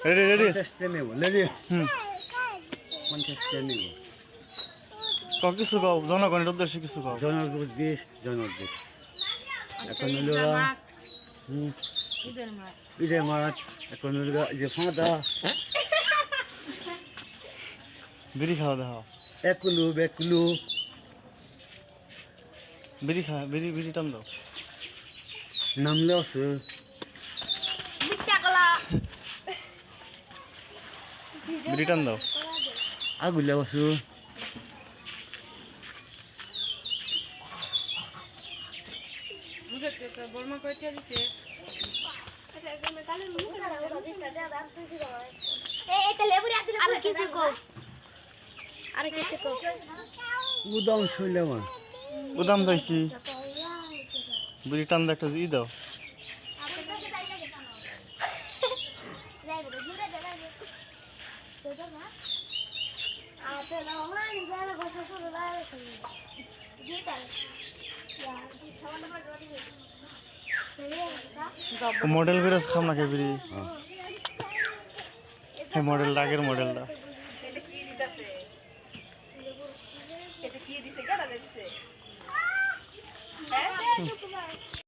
ready ready 50টা নেব ready হুম 50টা নেব কও কিছু কও জনগণের উদ্দেশ্যে কিছু কও জনদেশ এখন হলো ঈদের মাঠ এখন হলো যে ফাঁদা বিড়ি খাওয়া দাও একুলু বেকুলু বিড়ি খা বিড়ি বিড়ি টান দাও নামলে আছে বিড়ি টান দাও আগুলে আছে উদম ছইলে মা উদাম দাই কি বিড়ি টান দাও একটা ই দাও মডেল করে খাম না কে বিড়ি এই মডেলটা আগের মডেলটা